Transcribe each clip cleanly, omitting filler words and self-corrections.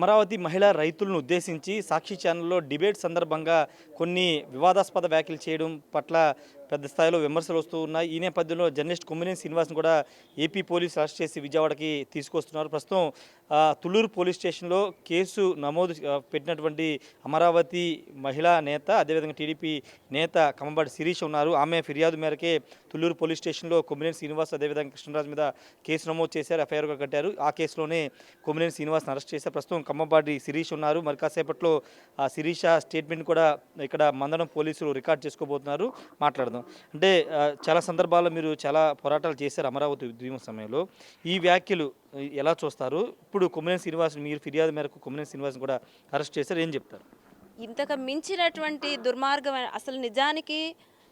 అమరావతి మహిళా రైతులను ఉద్దేశించి సాక్షి ఛానల్లో డిబేట్ సందర్భంగా కొన్ని వివాదాస్పద వ్యాఖ్యలు చేయడం పట్ల పెద్ద స్థాయిలో విమర్శలు వస్తూ ఉన్నాయి. ఈ నేపథ్యంలో జర్నలిస్ట్ కొమ్మినేని శ్రీనివాస్ను కూడా ఏపీ పోలీసులు అరెస్ట్ చేసి విజయవాడకి తీసుకొస్తున్నారు. ప్రస్తుతం తుళ్ళూరు పోలీస్ స్టేషన్లో కేసు నమోదు పెట్టినటువంటి అమరావతి మహిళా నేత, అదేవిధంగా టీడీపీ నేత కమ్మబాటి శిరీష్ ఉన్నారు. ఆమె ఫిర్యాదు మేరకే తుళ్ళూరు పోలీస్ స్టేషన్లో కొమ్మినేని శ్రీనివాస్ అదేవిధంగా కృష్ణరాజు మీద కేసు నమోదు చేశారు, ఎఫ్ఐఆర్గా కట్టారు. ఆ కేసులోనే కొమ్మినేని శ్రీనివాస్ని అరెస్ట్ చేశారు. ప్రస్తుతం కమ్మబాటి శిరీష్ ఉన్నారు. మరి కాసేపట్లో శిరీష స్టేట్మెంట్ కూడా ఇక్కడ మందడం పోలీసులు రికార్డ్ చేసుకోబోతున్నారు. మాట్లాడదాం. అంటే చాలా సందర్భాల్లో మీరు చాలా పోరాటాలు చేశారు అమరావతి ఉద్యమం సమయంలో. ఈ వ్యాఖ్యలు ఎలా చూస్తారు? ఇప్పుడు కొమ్మినేని శ్రీనివాస్ మీరు ఫిర్యాదు మేరకు కొమ్మినేని శ్రీనివాస్ని కూడా అరెస్ట్ చేశారు, ఏం చెప్తారు? ఇంతకు మించినటువంటి దుర్మార్గం అసలు నిజానికి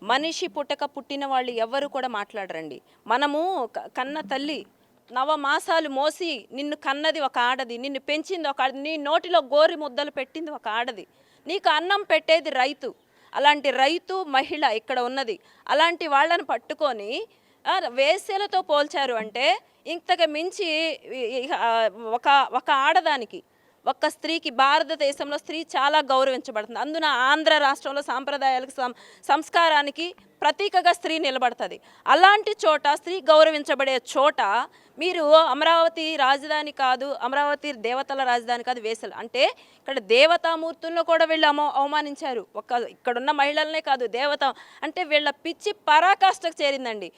మనిషి పుట్టిన వాళ్ళు ఎవ్వరు కూడా మాట్లాడరండి. మనము కన్న తల్లి నవమాసాలు మోసి నిన్ను కన్నది ఒక ఆడది, నిన్ను పెంచింది ఒక ఆడది, నీ నోటిలో గోరి ముద్దలు పెట్టింది ఒక ఆడది, నీకు అన్నం పెట్టేది రైతు. అలాంటి రైతు మహిళ ఇక్కడ ఉన్నది. అలాంటి వాళ్ళని పట్టుకొని వేశ్యలతో పోల్చారు అంటే ఇంతకు మించి ఒక ఆడదానికి, ఒక్క స్త్రీకి భారతదేశంలో స్త్రీ చాలా గౌరవించబడుతుంది. అందున ఆంధ్ర రాష్ట్రంలో సాంప్రదాయాలకు సంస్కారానికి ప్రతీకగా స్త్రీ నిలబడుతుంది. అలాంటి చోట స్త్రీ గౌరవించబడే చోట మీరు అమరావతి రాజధాని కాదు, అమరావతి దేవతల రాజధాని కాదు, వేసలు అంటే ఇక్కడ దేవతామూర్తులను కూడా వీళ్ళు అవమానించారు. ఇక్కడున్న మహిళలనే కాదు, దేవత అంటే వీళ్ళ పిచ్చి పరాకాష్ఠకు చేరిందండి.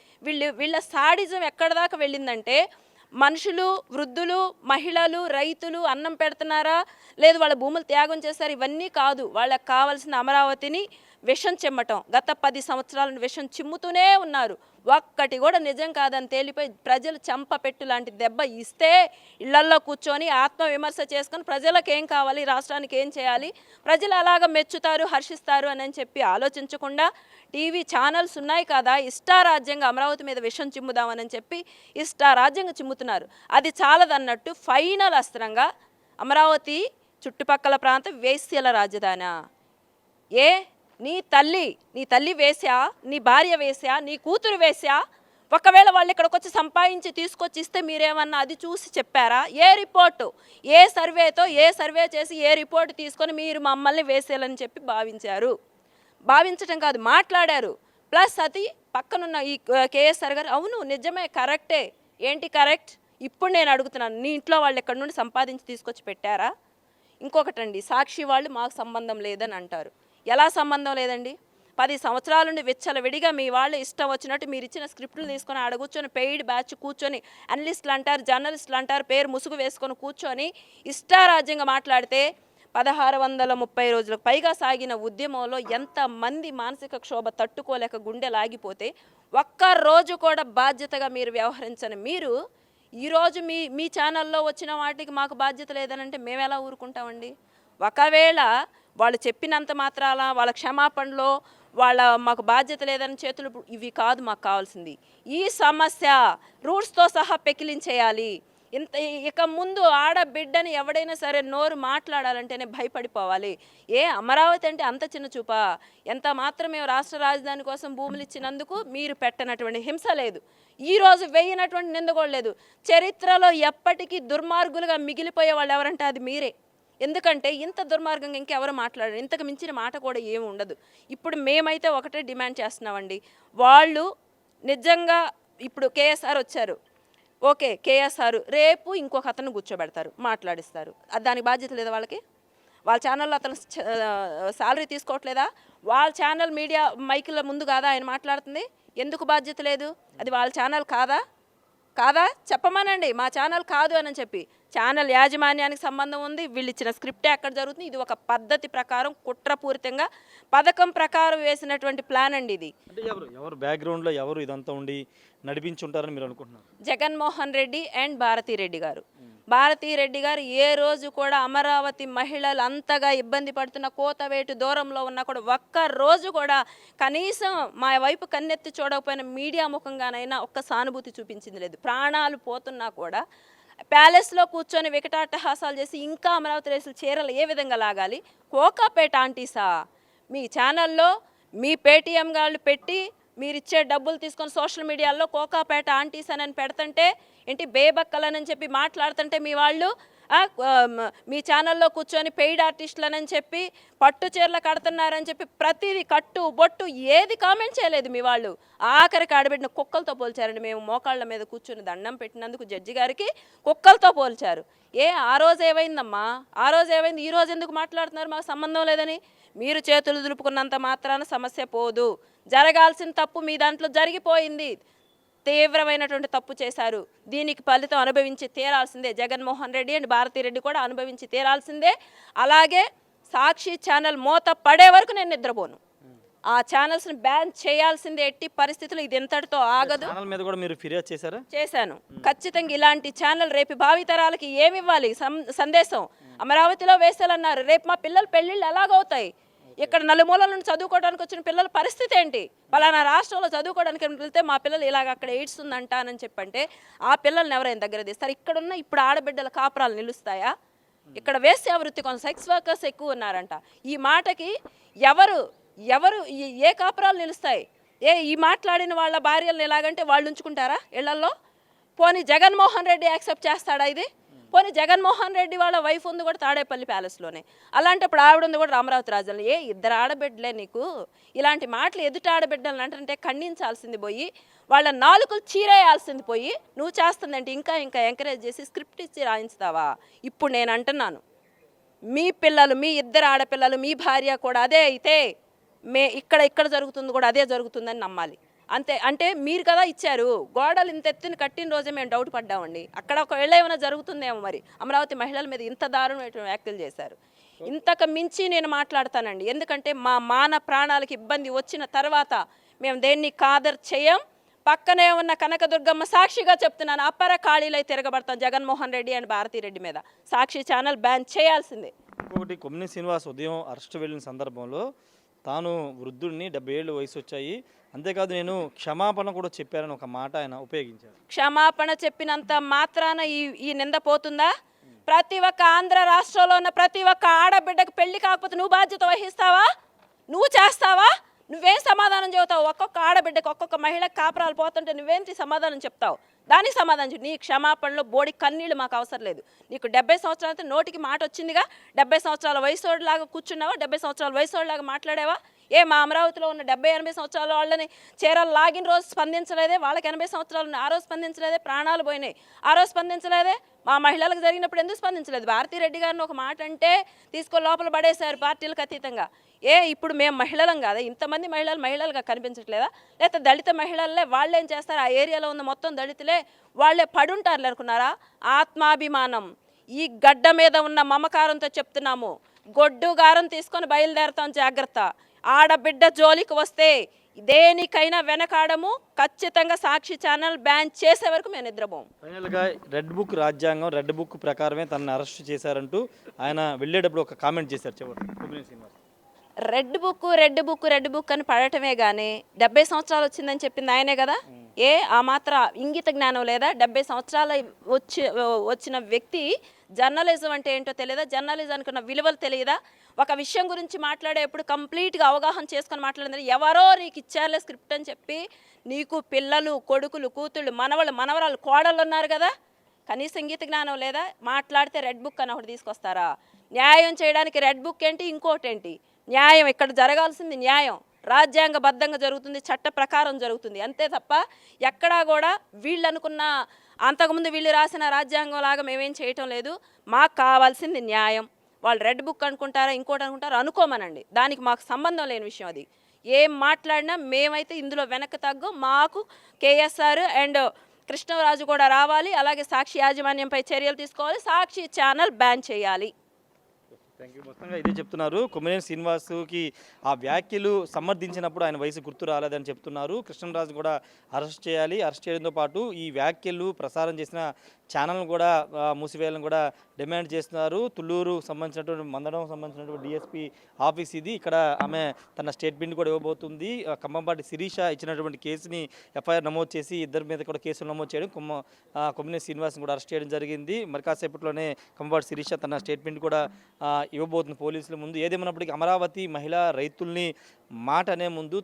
వీళ్ళ సాడిజం ఎక్కడ దాకా వెళ్ళిందంటే మనుషులు, వృద్ధులు, మహిళలు, రైతులు అన్నం పెడుతున్నారా లేదు వాళ్ళ భూములు త్యాగం చేశారు, ఇవన్నీ కాదు. వాళ్ళకి కావాల్సిన అమరావతిని విషం చిమ్మటం. గత 10 సంవత్సరాల నుండి విషం చిమ్ముతూనే ఉన్నారు. ఒక్కటి కూడా నిజం కాదని తేలిపోయి ప్రజలు చెంపపెట్టు లాంటి దెబ్బ ఇస్తే ఇళ్లల్లో కూర్చొని ఆత్మవిమర్శ చేసుకొని ప్రజలకు ఏం కావాలి, రాష్ట్రానికి ఏం చేయాలి, ప్రజలు అలాగ మెచ్చుతారు, హర్షిస్తారు అని చెప్పి ఆలోచించకుండా టీవీ ఛానల్స్ ఉన్నాయి కదా, ఇష్టారాజ్యంగా అమరావతి మీద విషం చిమ్ముదామని చెప్పి ఇష్టారాజ్యంగా చిమ్ముతున్నారు. అది చాలదన్నట్టు ఫైనల్ అస్త్రంగా అమరావతి చుట్టుపక్కల ప్రాంతం వేశ్యల రాజధానా? నీ తల్లి వేశ్యా, నీ భార్య వేశ్యా, నీ కూతురు వేశ్యా? ఒకవేళ వాళ్ళు ఇక్కడికి వచ్చి సంపాదించి తీసుకొచ్చి ఇస్తే మీరేమన్నా అది చూసి చెప్పారా? ఏ రిపోర్టు, ఏ సర్వే చేసి ఏ రిపోర్టు తీసుకొని మీరు మమ్మల్ని వేసేయాలని చెప్పి భావించటం కాదు, మాట్లాడారు. ప్లస్ అది పక్కనున్న ఈ కేఎస్ఆర్ గారు అవును నిజమే, కరెక్టే. ఏంటి కరెక్ట్? ఇప్పుడు నేను అడుగుతున్నాను, నీ ఇంట్లో వాళ్ళు ఎక్కడి నుండి సంపాదించి తీసుకొచ్చి పెట్టారా? ఇంకొకటండి, సాక్షి వాళ్ళు మాకు సంబంధం లేదని అంటారు. ఎలా సంబంధం లేదండి? 10 సంవత్సరాల నుండి విచ్చలవిడిగా మీ వాళ్ళు ఇష్టం వచ్చినట్టు మీరు ఇచ్చిన స్క్రిప్టులు తీసుకొని ఆడ కూర్చొని పెయిడ్ బ్యాచ్ కూర్చొని అనలిస్టులు అంటారు, జర్నలిస్టులు అంటారు, పేరు ముసుగు వేసుకొని కూర్చొని ఇష్టారాజ్యంగా మాట్లాడితే 1630 రోజులకు పైగా సాగిన ఉద్యమంలో ఎంతమంది మానసిక క్షోభ తట్టుకోలేక గుండె లాగిపోతే ఒక్కరోజు కూడా బాధ్యతగా మీరు వ్యవహరించని మీరు ఈరోజు మీ ఛానల్లో వచ్చిన వాటికి మాకు బాధ్యత లేదనంటే మేము ఎలా ఊరుకుంటామండి? ఒకవేళ వాళ్ళు చెప్పినంత మాత్రాల వాళ్ళ క్షమాపణలో మాకు బాధ్యత లేదని చేతులు ఇవి కాదు మాకు కావాల్సింది. ఈ సమస్య రూట్స్తో సహా పెకిలించేయాలి. ఇక ముందు ఆడబిడ్డని ఎవడైనా సరే నోరు మాట్లాడాలంటేనే భయపడిపోవాలి. అమరావతి అంటే అంత చిన్న చూపా? ఎంత మాత్రమే రాష్ట్ర రాజధాని కోసం భూములు ఇచ్చినందుకు మీరు పెట్టనటువంటి హింస లేదు, ఈరోజు వేయనటువంటి నింద కూడా లేదు. చరిత్రలో ఎప్పటికీ దుర్మార్గులుగా మిగిలిపోయే వాళ్ళు ఎవరంటే అది మీరే. ఎందుకంటే ఇంత దుర్మార్గంగా ఇంకెవరు మాట్లాడారు, ఇంతకు మించిన మాట కూడా ఏమి ఉండదు. ఇప్పుడు మేమైతే ఒకటే డిమాండ్ చేస్తున్నామండి, వాళ్ళు నిజంగా ఇప్పుడు కేఎస్ఆర్ వచ్చారు, ఓకే కేఎస్ఆర్ రేపు ఇంకొక అతను కూర్చోబెడతారు, మాట్లాడిస్తారు, దానికి బాధ్యత లేదా వాళ్ళకి? వాళ్ళ ఛానల్లో అతను శాలరీ తీసుకోవట్లేదా? వాళ్ళ ఛానల్ మీడియా మైకుల ముందు కాదా ఆయన మాట్లాడుతుంది? ఎందుకు బాధ్యత లేదు? అది వాళ్ళ ఛానల్ కాదా చెప్పమానండి. మా ఛానల్ కాదు అని చెప్పి ఛానల్ యాజమాన్యానికి సంబంధం ఉంది. వీళ్ళు ఇచ్చిన స్క్రిప్టే అక్కడ జరుగుతుంది. ఇది ఒక పద్ధతి ప్రకారం కుట్రపూరితంగా పథకం ప్రకారం వేసినటువంటి ప్లాన్ అండి ఇది. అంటే ఎవరు బ్యాక్గ్రౌండ్లో ఎవరు ఇదంతా ఉండి నడిపించుంటారని మీరు అనుకుంటున్నారు? జగన్మోహన్ రెడ్డి అండ్ భారతీరెడ్డి గారు. భారతీరెడ్డి గారు ఏ రోజు కూడా అమరావతి మహిళలు అంతగా ఇబ్బంది పడుతున్న కోతవేటు దూరంలో ఉన్నా కూడా ఒక్క రోజు కూడా కనీసం మా వైపు కన్నెత్తి చూడకపోయిన మీడియా ముఖంగానైనా ఒక్క సానుభూతి చూపించింది లేదు. ప్రాణాలు పోతున్నా కూడా ప్యాలెస్లో కూర్చొని వికటాట్టహాసాలు చేసి ఇంకా అమరావతి రేసులు చీరలు ఏ విధంగా లాగాలి? కోకాపేట ఆంటీసా? మీ ఛానల్లో మీ పేటీఎం గాళ్ళు పెట్టి మీరిచ్చే డబ్బులు తీసుకొని సోషల్ మీడియాలో కోకాపేట ఆంటీస్ అని పెడుతుంటే ఏంటి బేబక్కలని చెప్పి మాట్లాడుతుంటే మీ వాళ్ళు మీ ఛానల్లో కూర్చొని పెయిడ్ ఆర్టిస్టులని చెప్పి పట్టు చీరలు కడుతున్నారని చెప్పి ప్రతిదీ కట్టు బొట్టు ఏది కామెంట్ చేయలేదు మీ వాళ్ళు. ఆఖరికి ఆడబెట్టిన కుక్కలతో పోల్చారండి. మేము మోకాళ్ళ మీద కూర్చొని దండం పెట్టినందుకు జడ్జి గారికి కుక్కలతో పోల్చారు. ఆ రోజు ఏమైందమ్మా? ఆ రోజు ఏమైంది? ఈ రోజు ఎందుకు మాట్లాడుతున్నారు మాకు సంబంధం లేదని? మీరు చేతులు దులుపుకున్నంత మాత్రాన సమస్య పోదు. జరగాల్సిన తప్పు మీ దాంట్లో జరిగిపోయింది. తీవ్రమైనటువంటి తప్పు చేశారు. దీనికి ఫలితం అనుభవించి తీరాల్సిందే. జగన్మోహన్ రెడ్డి అండ్ భారతిరెడ్డి కూడా అనుభవించి తీరాల్సిందే. అలాగే సాక్షి ఛానల్ మూత పడే వరకు నేను నిద్రపోను. ఆ ఛానల్స్ని బ్యాన్ చేయాల్సిందే. ఎట్టి పరిస్థితులు ఇది ఎంతటితో ఆగదు. ఛానల్ మీద కూడా మీరు ఫిర్యాదు చేశారా? చేశాను. ఖచ్చితంగా ఇలాంటి ఛానల్ రేపు భావితరాలకి ఏమి ఇవ్వాలి సందేశం? అమరావతిలో వేసాలన్నారు, రేపు మా పిల్లల పెళ్ళిళ్ళు ఎలాగవుతాయి? ఇక్కడ నలుమూలల నుండి చదువుకోవడానికి వచ్చిన పిల్లల పరిస్థితి ఏంటి? పలానా రాష్ట్రంలో చదువుకోవడానికి వెళ్తే మా పిల్లలు ఇలాగ అక్కడ ఎయిడ్స్ ఉందంటానని చెప్పంటే ఆ పిల్లల్ని ఎవరైనా దగ్గర తీస్తారు? ఇక్కడున్న ఇప్పుడు ఆడబిడ్డల కాపురాలు నిలుస్తాయా? ఇక్కడ వేశ్య వృత్తి కొంత సెక్స్ వర్కర్స్ ఎక్కువ ఉన్నారంట. ఈ మాటకి ఎవరు ఏ కాపురాలు నిలుస్తాయి? ఈ మాట్లాడిన వాళ్ళ భార్యలను ఎలాగంటే వాళ్ళు ఉంచుకుంటారా ఇళ్లల్లో? పోనీ జగన్మోహన్ రెడ్డి యాక్సెప్ట్ చేస్తాడా ఇది? పోనీ జగన్మోహన్ రెడ్డి వాళ్ళ వైఫ్ ఉంది కూడా తాడేపల్లి ప్యాలెస్లోనే, అలాంటప్పుడు ఆవిడ ఉంది కూడా అమరావతి రాజులు. ఇద్దరు ఆడబిడ్డలే నీకు? ఇలాంటి మాటలు ఎదుటి ఆడబిడ్డలను అంటే ఖండించాల్సింది పోయి వాళ్ళ నాలుకలు చీరేయాల్సింది పోయి నువ్వు చేస్తుందంటే ఇంకా ఎంకరేజ్ చేసి స్క్రిప్ట్ ఇచ్చి రాయించుతావా? ఇప్పుడు నేను అంటున్నాను, మీ పిల్లలు, మీ ఇద్దరు ఆడపిల్లలు, మీ భార్య కూడా అదే అయితే ఇక్కడ జరుగుతుంది కూడా అదే జరుగుతుందని నమ్మాలి. అంతే. అంటే మీరు కదా ఇచ్చారు. గోడలు ఇంత ఎత్తున కట్టిన రోజే మేము డౌట్ పడ్డామండి. అక్కడ ఒకవేళ ఏమైనా జరుగుతుందేమో మరి. అమరావతి మహిళల మీద ఇంత దారుణమైన వ్యాఖ్యలు చేశారు. ఇంతకు మించి నేను మాట్లాడతానండి. ఎందుకంటే మా మాన ప్రాణాలకి ఇబ్బంది వచ్చిన తర్వాత మేము దేన్ని కాదర్ చేయం. పక్కనే ఉన్న కనకదుర్గమ్మ సాక్షిగా చెప్తున్నాను, అప్పర ఖాళీలై తిరగబడతాం జగన్మోహన్ రెడ్డి అండ్ భారతిరెడ్డి మీద. సాక్షి ఛానల్ బ్యాన్ చేయాల్సిందే. ఇంకొకటి, కొమ్మినేని శ్రీనివాస్ ఉదయం అరెస్ట్ వెళ్ళిన సందర్భంలో తాను వృద్ధుడిని, 70 ఏళ్ళు వయసు వచ్చాయి, అంతేకాదు నేను క్షమాపణ కూడా చెప్పారని ఒక మాట ఆయన ఉపయోగించారు. క్షమాపణ చెప్పినంత మాత్రాన ఈ నింద పోతుందా? ప్రతి ఒక్క ఆంధ్ర రాష్ట్రంలో ఉన్న ప్రతి ఒక్క ఆడబిడ్డకు పెళ్లి కాకపోతే నువ్వు బాధ్యత వహిస్తావా? నువ్వు చేస్తావా? నువ్వేం సమాధానం చెబుతావు? ఒక్కొక్క ఆడబిడ్డకు, ఒక్కొక్క మహిళకు కాపురాలు పోతుంటే నువ్వేంటి సమాధానం చెప్తావు? దానికి సమాధానం చెప్పు. నీ క్షమాపణలో బోడి కన్నీళ్ళు మాకు అవసరం లేదు. నీకు 70 సంవత్సరాలతో నోటికి మాట వచ్చిందిగా. 70 సంవత్సరాల వయసోడిలాగా కూర్చున్నావా? 70 సంవత్సరాల వయసోడిలాగా మాట్లాడావా? మా అమరావతిలో ఉన్న 70-80 సంవత్సరాల వాళ్ళని చీరలు లాగిన రోజు స్పందించలేదే? వాళ్ళకి 80 సంవత్సరాలు ఆ రోజు స్పందించలేదే? ప్రాణాలు పోయినాయి ఆ రోజు స్పందించలేదే? మా మహిళలకు జరిగినప్పుడు ఎందుకు స్పందించలేదు? భారతిరెడ్డి గారిని ఒక మాట అంటే తీసుకొని లోపల పడేశారు పార్టీలకు అతీతంగా. ఇప్పుడు మేము మహిళలం కాదా? ఇంతమంది మహిళలుగా కనిపించట్లేదా? లేకపోతే దళిత మహిళలే వాళ్ళేం చేస్తారు? ఆ ఏరియాలో ఉన్న మొత్తం దళితులే వాళ్ళే పడుంటారు అనుకున్నారా? ఆత్మాభిమానం, ఈ గడ్డ మీద ఉన్న మమకారంతో చెప్తున్నాము. గొడ్డు గారం తీసుకొని బయలుదేరతాం, జాగ్రత్త. ఆడబిడ్డ జోలికి వస్తే దేనికైనా వెనకాడము. ఖచ్చితంగా సాక్షి ఛానల్ బ్యాన్ చేసే వరకు మేము నిద్రపోము. ఫైనల్గా రెడ్ బుక్ రాజ్యాంగం, రెడ్ బుక్ ప్రకారమే తనని అరెస్ట్ చేశారంటూ ఆయన వెళ్ళేటప్పుడు ఒక కామెంట్ చేశారు. కొమ్మినేని శ్రీనివాస్ రెడ్ బుక్ అని పడటమే కానీ 70 సంవత్సరాలు వచ్చిందని చెప్పింది ఆయనే కదా. ఆ మాత్రం ఇంగిత జ్ఞానం లేదా? 70 సంవత్సరాలు వచ్చిన వ్యక్తి జర్నలిజం అంటే ఏంటో తెలియదా? జర్నలిజానికి ఉన్న విలువలు తెలియదా? ఒక విషయం గురించి మాట్లాడేప్పుడు కంప్లీట్గా అవగాహన చేసుకొని మాట్లాడింది. ఎవరో నీకు ఇచ్చారులే స్క్రిప్ట్ అని చెప్పి నీకు పిల్లలు, కొడుకులు, కూతుళ్ళు, మనవరాలు, కోడళ్ళు ఉన్నారు కదా. కనీసం ఇంగిత జ్ఞానం లేదా? మాట్లాడితే రెడ్ బుక్ అని ఒకటి తీసుకొస్తారా? న్యాయం చేయడానికి రెడ్ బుక్ ఏంటి, ఇంకోటి ఏంటి? న్యాయం ఇక్కడ జరగాల్సింది న్యాయం రాజ్యాంగబద్ధంగా జరుగుతుంది, చట్ట ప్రకారం జరుగుతుంది, అంతే తప్ప ఎక్కడా కూడా వీళ్ళు అనుకున్న అంతకుముందు వీళ్ళు రాసిన రాజ్యాంగం లాగా మేమేం చేయటం లేదు. మాకు కావాల్సింది న్యాయం. వాళ్ళు రెడ్ బుక్ అనుకుంటారా, ఇంకోటి అనుకుంటారా, అనుకోమనండి. దానికి మాకు సంబంధం లేని విషయం అది. ఏం మాట్లాడినా మేమైతే ఇందులో వెనక్కి తగ్గం. మాకు కేఎస్ఆర్ అండ్ కృష్ణరాజు కూడా రావాలి. అలాగే సాక్షి యాజమాన్యంపై చర్యలు తీసుకోవాలి. సాక్షి ఛానల్ బ్యాన్ చేయాలి. Thank you. మొత్తంగా ఇదే చెప్తున్నారు. కొమ్మినేని శ్రీనివాసుకి ఆ వ్యాఖ్యలు సమర్థించినప్పుడు ఆయన వయసు గుర్తు రాలేదని చెప్తున్నారు. కృష్ణరాజు కూడా అరెస్ట్ చేయాలి. అరెస్ట్ చేయడంతో పాటు ఈ వ్యాఖ్యలు ప్రసారం చేసిన ఛానల్ను కూడా మూసివేయాలని కూడా డిమాండ్ చేస్తున్నారు. తుళ్ళూరు సంబంధించినటువంటి మందడం సంబంధించినటువంటి డిఎస్పీ ఆఫీస్ ఇది. ఇక్కడ ఆమె తన స్టేట్మెంట్ కూడా ఇవ్వబోతుంది. ఖమ్మంపాటి శిరీష ఇచ్చినటువంటి కేసుని ఎఫ్ఐఆర్ నమోదు చేసి ఇద్దరి మీద కూడా కేసులు నమోదు చేయడం, కొమ్మినేని శ్రీనివాస్ని కూడా అరెస్ట్ చేయడం జరిగింది. మరి కాసేపట్లోనే ఖమ్మంపాటి శిరీష తన స్టేట్మెంట్ కూడా ఇవ్వబోతుంది పోలీసుల ముందు. ఏదేమన్నప్పటికీ అమరావతి మహిళా రైతుల్ని మాట అనే ముందు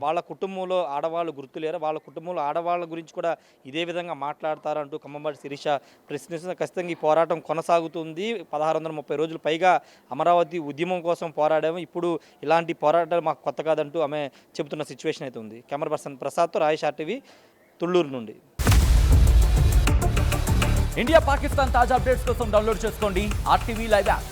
వాళ్ళ కుటుంబంలో ఆడవాళ్ళు గుర్తులేరా, వాళ్ళ కుటుంబంలో ఆడవాళ్ళ గురించి కూడా ఇదే విధంగా మాట్లాడతారంటూ ఖమ్మంపాటి శిరీష ప్రశ్నిస్తున్న ఖచ్చితంగా ఈ పోరాటం కొనసాగుతుంది. 1630 రోజులు పైగా అమరావతి ఉద్యమం కోసం పోరాడాము. ఇప్పుడు ఇలాంటి పోరాటాలు మాకు కొత్త కాదంటూ ఆమె చెబుతున్న సిచ్యువేషన్ అయితే ఉంది. Camera person ప్రసాద్తో Rayesh RTV Thullur నుండి. ఇండియా పాకిస్తాన్ తాజా అప్డేట్స్ కోసం డౌన్లోడ్ చేసుకోండి RTV లైవ్ యాప్.